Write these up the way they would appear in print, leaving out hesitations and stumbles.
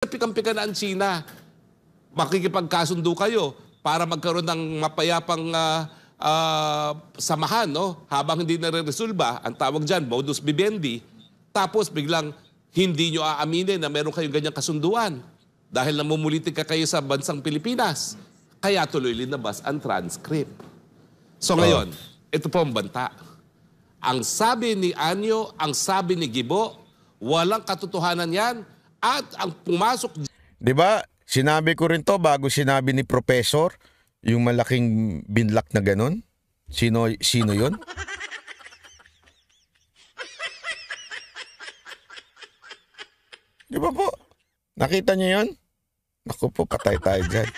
Pikang-pika na ang China. Makikipagkasundo kayo para magkaroon ng mapayapang samahan, no? Habang hindi nare-resolba, ang tawag dyan, modus vivendi. Tapos biglang hindi nyo aaminin na meron kayong ganyang kasunduan dahil namumulitik ka kayo sa bansang Pilipinas. Kaya tuloy linabas ang transcript. So ngayon, ito po ang banta. Ang sabi ni Anyo, ang sabi ni Gibo, walang katotohanan yan. At ang pumasok... Di ba? Sinabi ko rin to bago sinabi ni Professor, yung malaking binlak na ganun. Sino yun? Di ba po? Nakita niyo yun? Naku po, patay tayo dyan.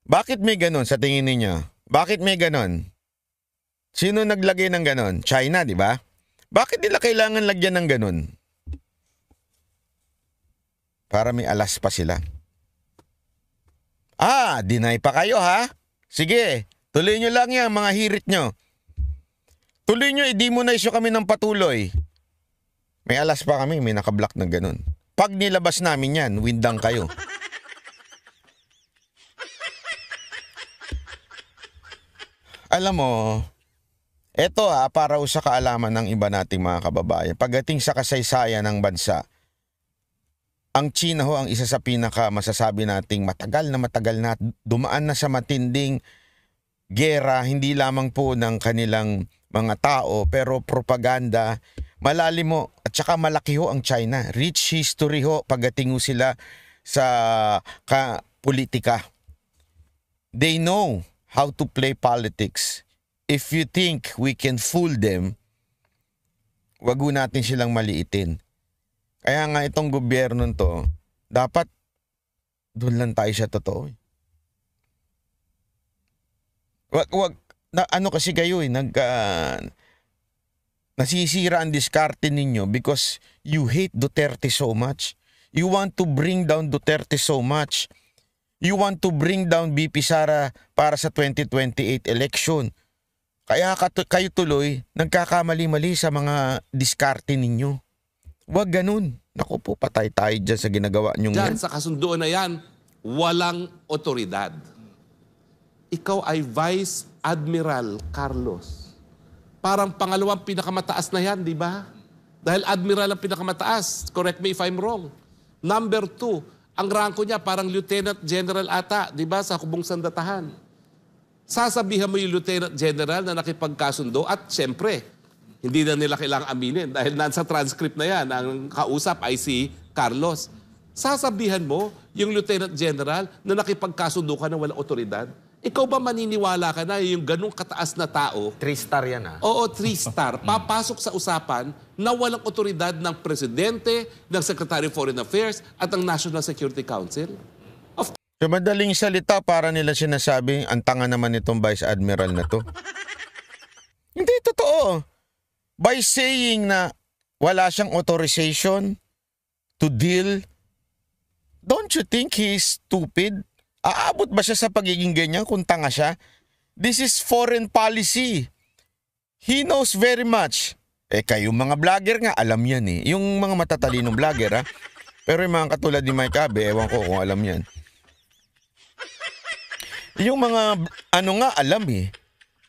Bakit may ganun sa tingin niyo? Bakit may ganun? Sino naglagay ng ganun? China, di ba? Bakit nila kailangan lagyan ng ganun? Para may alas pa sila. Deny pa kayo ha? Sige, tuloy nyo lang yan mga hirit nyo. Tuloy nyo, i-demonize nyo kami ng patuloy. May alas pa kami, may nakablock na ganun. Pag nilabas namin yan, windang kayo. Alam mo, eto para sa kaalaman ng iba nating mga kababayan. Pagdating sa kasaysayan ng bansa, ang China ho ang isa sa pinaka masasabi nating matagal na dumaan na sa matinding gera, hindi lamang po ng kanilang mga tao, pero propaganda, malalim mo at saka malaki ho ang China. Rich history ho pagdating ho sila sa politika. They know how to play politics. If you think we can fool them, wag ho natin silang maliitin. Kaya nga itong gobyerno to, dapat doon lang tayo sa totoo. Ano kasi kayo nasisira ang diskarte ninyo because you hate Duterte so much. You want to bring down Duterte so much. You want to bring down BP Sara para sa 2028 election. Kaya kayo tuloy nagkakamali-mali sa mga diskarte ninyo. Wag ganun. Naku po, patay tayo dyan sa ginagawa nyong yan. Sa kasunduan na yan, walang otoridad. Ikaw ay Vice Admiral Carlos. Parang pangalawang pinakamataas na yan, di ba? Dahil Admiral ang pinakamataas. Correct me if I'm wrong. Number 2, ang ranko niya parang Lieutenant General ata, di ba, sa Hukbong Sandatahan. Sasabihan mo yung Lieutenant General na nakipagkasundo at siyempre, hindi na nila kailangang aminin dahil nasa transcript na yan, ang kausap ay si Carlos. Sasabihan mo yung Lieutenant General na nakipagkasundo ka na walang otoridad? Ikaw ba maniniwala ka na yung ganung kataas na tao? 3-star yan Oo, 3-star. Papasok sa usapan na walang otoridad ng Presidente, ng Secretary of Foreign Affairs at ng National Security Council? Sa madaling salita, para nila sinasabing ang tanga naman itong Vice Admiral na to. Hindi totoo. By saying na wala siyang authorization to deal, don't you think he's stupid? Aabot ba siya sa pagiging ganyan kung tanga siya? This is foreign policy. He knows very much. Kayong mga vlogger nga, alam yan Yung mga matatalinong vlogger Pero yung mga katulad ni Mike Abe, ewan ko kung alam yan. Yung mga alam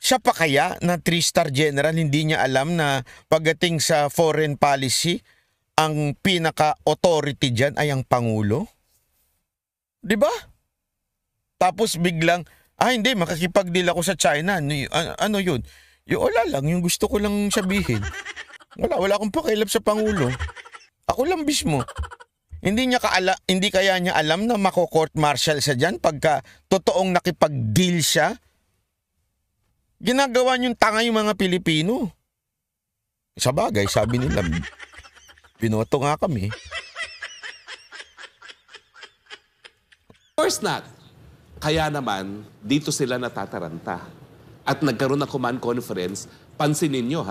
Siya pa kaya na 3-star general, hindi niya alam na pagdating sa foreign policy, ang pinaka-authority dyan ay ang Pangulo? Di ba? Tapos biglang, hindi, makakipag-deal ako sa China. Ano yun? Wala lang, yung gusto ko lang sabihin. Wala akong pakialam sa Pangulo. Ako lang mismo. Hindi kaya niya alam na mako-court martial siya dyan pagka totoong nakipag-deal siya? Ginagawa niyong tanga yung mga Pilipino. Sa bagay, sabi nila, binoto nga kami. Of course not. Kaya naman, dito sila natataranta. At nagkaroon ng command conference. Pansinin nyo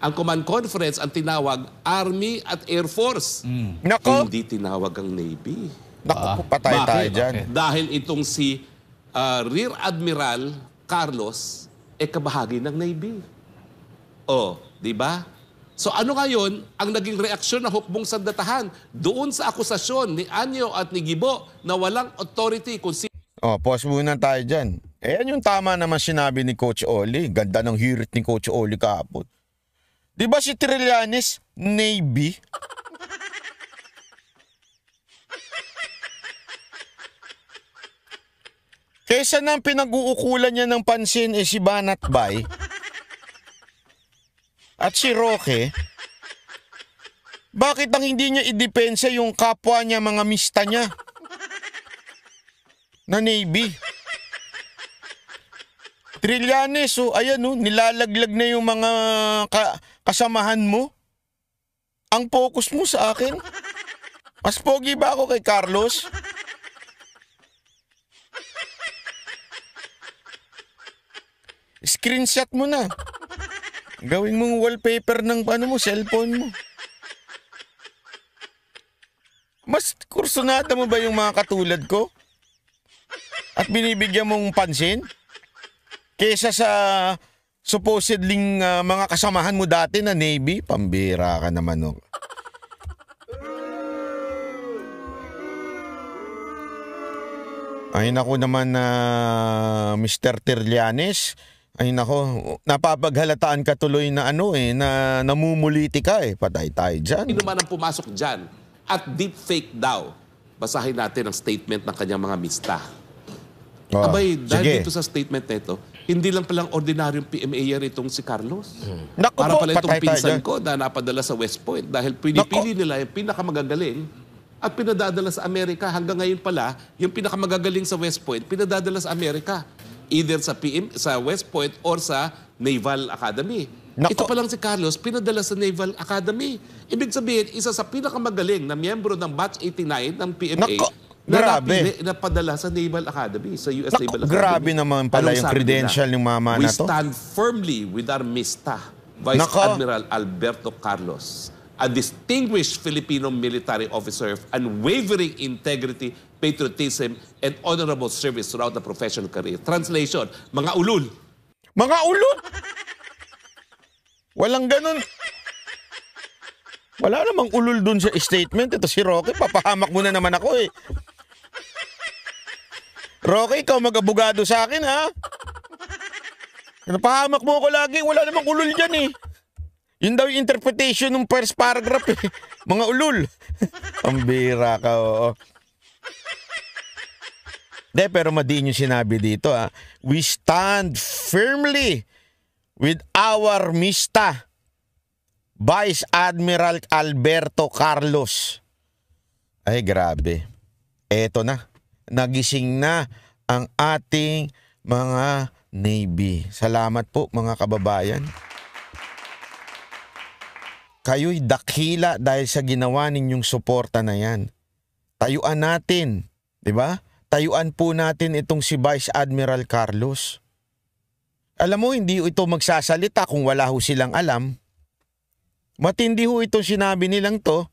ang command conference ang tinawag Army at Air Force. Nako! Hindi tinawag ang Navy. Naku, patay tayo dyan. Okay. Dahil itong si Rear Admiral Carlos, kabahagi ng Navy. Di ba? So ano ngayon ang naging reaksyon ng hukbong sandatahan doon sa akusasyon ni Anyo at ni Gibo na walang authority kung sino Pause muna tayo dyan. Yan yung tama naman sinabi ni Coach Oli. Ganda ng hirit ni Coach Oli kahapon. Di ba si Trillanes, Navy? Kesa nang pinag-uukulan niya ng pansin si Banat Bay at si Roque, bakit ang hindi niya idepensa yung kapwa niya, mga mista niya na Navy? Trillanes, ayan nilalaglag na yung mga kasamahan mo. Ang focus mo sa akin. Mas pogi ba ako kay Carlos? Screenshot mo na. Gawin mong wallpaper ng cellphone mo. Mas kursunada mo ba yung mga katulad ko? At binibigyan mong pansin? Kesa sa supposedly mga kasamahan mo dati na Navy, pambira ka naman. Ay nako naman na Mr. Trillanes. Ay nako, napapaghalataan ka tuloy na na namumuliti ka Patay tayo dyan. Sino man ang pumasok dyan at deepfake daw. Basahin natin ang statement ng kanyang mga mista. Abay, dahil dito sa statement na ito, hindi lang palang ordinaryong PMA itong si Carlos. Naku Para po, pala itong patay tayo pinsan dyan. ko na napadala sa West Point dahil pinipili nila yung pinakamagagaling at pinadadala sa Amerika. Hanggang ngayon pala, yung pinakamagagaling sa West Point, pinadadala sa Amerika. Either sa West Point or sa Naval Academy. Nako. Ito pa lang si Carlos, pinadala sa Naval Academy. Ibig sabihin, isa sa pinakamagaling na miyembro ng Batch 89 ng PMA Nako, na grabe. napili na padala sa Naval Academy, sa US Naval Academy. Grabe naman pala Anong yung sabi credential nila? ng mama We na to. stand firmly with our Mista, Vice Nako. Admiral Alberto Carlos, a distinguished Filipino military officer, unwavering integrity, patriotism, and honorable service throughout the professional career. Translation, mga ulul. Mga ulol! Walang ganun. Wala namang ulol dun sa statement. Ito si Roque, papahamak mo na naman ako Roque, ikaw mag-abogado sa akin Napahamak mo ako lagi, wala namang ulol dyan Yun daw yung interpretation ng first paragraph Mga ulol. Ang bira ka, pero madiin yung sinabi dito We stand firmly with our Mista, Vice Admiral Alberto Carlos. Ay grabe. Eto na. Nagising na ang ating mga Navy. Salamat po mga kababayan. Kayo'y dakila dahil sa ginawa ninyong suporta na yan. Tayuan natin, di ba? Tayuan po natin itong si Vice Admiral Carlos. Alam mo, hindi ito magsasalita kung wala ho silang alam. Matindi ho itong sinabi nilang to.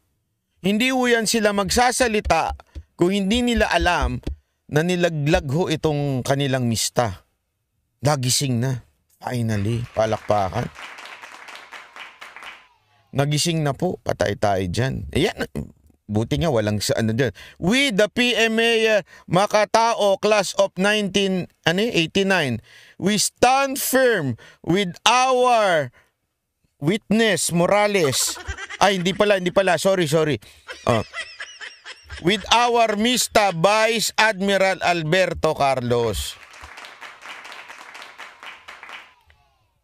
Hindi ho yan sila magsasalita kung hindi nila alam na nilaglag ho itong kanilang Mista. Nagising na. Finally, palakpakan. Nagising na po. Patay tayo dyan. Ayan. Buti nga walang dyan. We the PMA Makatao Class of 1989. We stand firm with our witness Morales. Ay, hindi pala. Sorry. With our Mista Vice Admiral Alberto Carlos.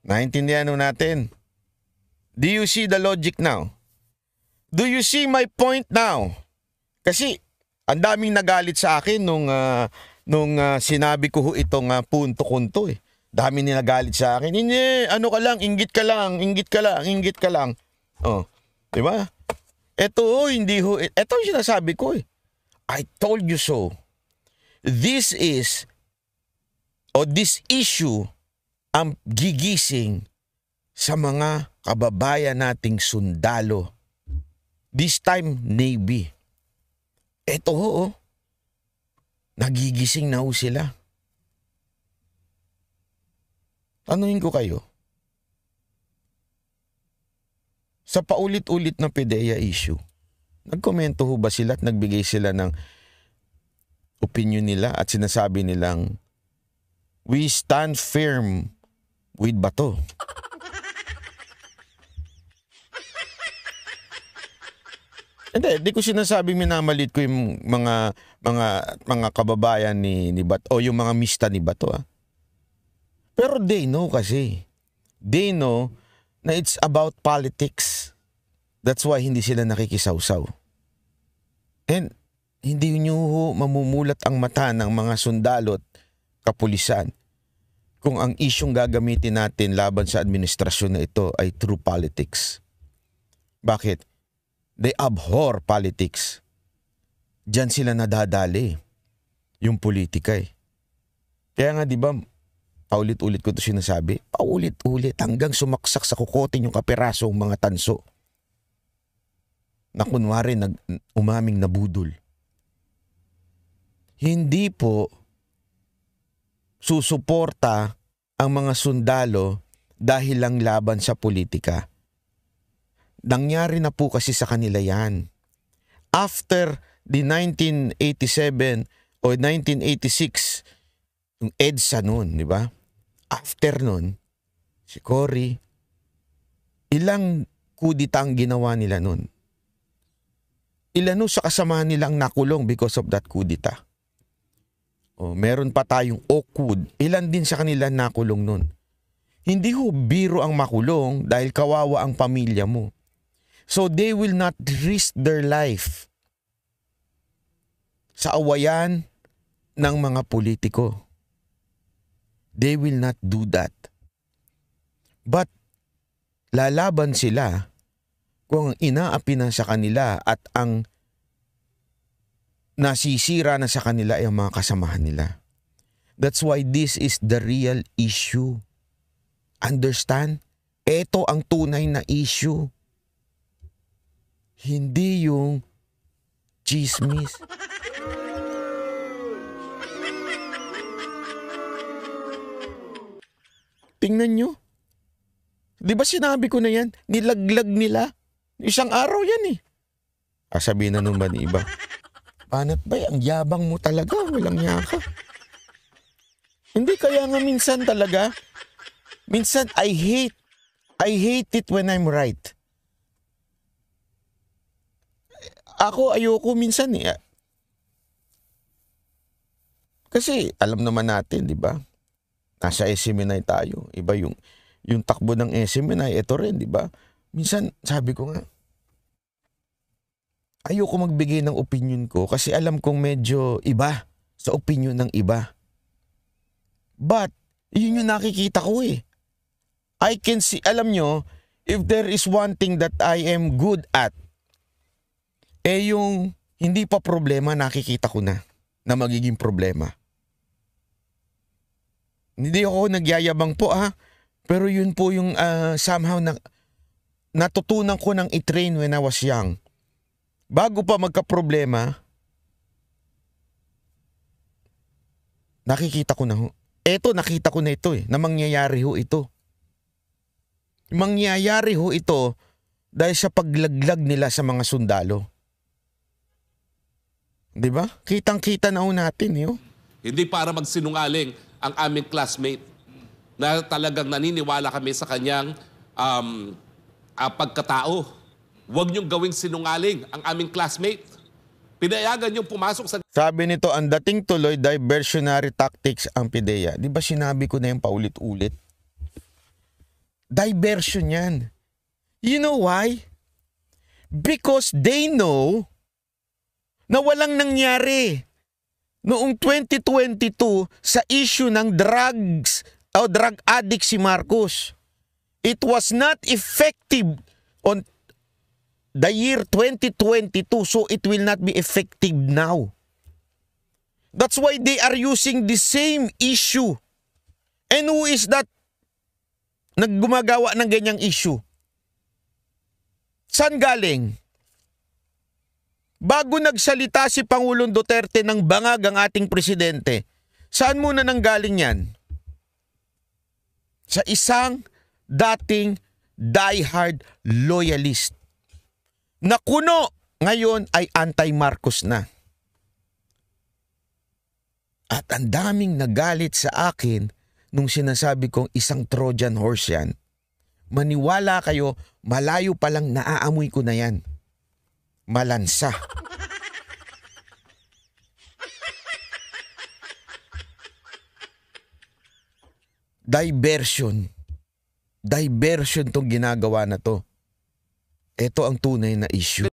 Naintindihan natin. Do you see the logic now? Do you see my point now? Kasi ang daming nagalit sa akin nung sinabi ko ho itong punto kunto Dami nila galit sa akin. Hindi, inggit ka lang. Oh, di ba? Ito hindi ho, ito yung sinasabi ko I told you so. This issue ang gigising sa mga kababayan nating sundalo. This time, Navy. Ito ho, nagigising na ho sila. Tanuhin ko kayo. sa paulit-ulit na PDEA issue, nagkomento ho ba sila at nagbigay sila ng opinion nila at sinasabi nilang we stand firm with Bato? Hindi ko sinasabi minamalit ko yung mga kababayan ni Bato o yung mga mista ni Bato. Pero they know kasi. They know na it's about politics. That's why hindi sila nakikisawsaw. And hindi nyo mamumulat ang mata ng mga sundalo at kapulisan kung ang isyong gagamitin natin laban sa administrasyon na ito ay true politics. Bakit? They abhor politics. Diyan sila nadadali. Yung politika eh. Kaya nga di ba, paulit-ulit ko ito sinasabi, paulit-ulit hanggang sumaksak sa kukotin yung kapirasong mga tanso na kunwari umaming nabudol. Hindi po susuporta ang mga sundalo dahil lang laban sa politika. Nangyari na po kasi sa kanila yan. After the 1987 o 1986, yung EDSA noon, di ba? After noon, si Cory, ilang kudita ang ginawa nila noon. Ilan sa kasamahan nilang nakulong because of that kudita. O, meron pa tayong OCUD. Ilan din sa kanila nakulong noon. Hindi ho biro ang makulong dahil kawawa ang pamilya mo. So they will not risk their life sa awayan ng mga politiko. They will not do that. But lalaban sila kung ang inaapi na sa kanila at ang nasisira na sa kanila ay ang mga kasamahan nila. That's why this is the real issue. Understand? Ito ang tunay na issue. Hindi yung chismis. Tingnan nyo. Di ba sinabi ko na yan? Nilaglag nila. Isang araw yan eh. Sabihin na nung ba ni iba? Panat ba? Ang yabang mo talaga. Walang yaka. Hindi kaya nga minsan talaga. Minsan I hate it when I'm right. Ako ayoko minsan eh. Kasi alam naman natin, di ba? Nasa SMNI tayo. Iba yung takbo ng SMNI. Ito rin, di ba? Minsan, sabi ko nga, ayoko magbigay ng opinion ko kasi alam kong medyo iba sa opinion ng iba. But, yun yung nakikita ko eh. I can see, alam nyo, if there is one thing that I am good at, yung hindi pa problema, nakikita ko na magiging problema. Hindi ako nagyayabang po pero yun po yung somehow natutunan ko ng i-train when I was young. Bago pa magka-problema, nakikita ko na ho. Nakita ko na ito na mangyayari ho ito. Mangyayari ho ito dahil sa paglaglag nila sa mga sundalo. Di ba? Kitang-kita na ho natin Hindi para magsinungaling ang aming classmate na talagang naniniwala kami sa kanyang pagkatao. Huwag niyong gawing sinungaling ang aming classmate. Pinayagan niyong pumasok sa... Sabi nito, ang dating tuloy, diversionary tactics ang PDEA. Di ba sinabi ko na yung paulit-ulit? Diversion yan. You know why? Because they know na walang nangyari noong 2022 sa issue ng drugs o drug addict si Marcos. It was not effective on the year 2022, so it will not be effective now. That's why they are using the same issue. And who is that naggumagawa ng ganyang issue? Saan galing? Bago nagsalita si Pangulong Duterte ng bangag ang ating presidente, saan muna nanggaling yan? Sa isang dating diehard loyalist na kuno ngayon ay anti-Marcos na. At ang daming nagalit sa akin nung sinasabi kong isang Trojan horse yan. Maniwala kayo, malayo pa lang naaamoy ko na yan. Malansa. Diversion. Diversion tong ginagawa na to. Ito ang tunay na issue.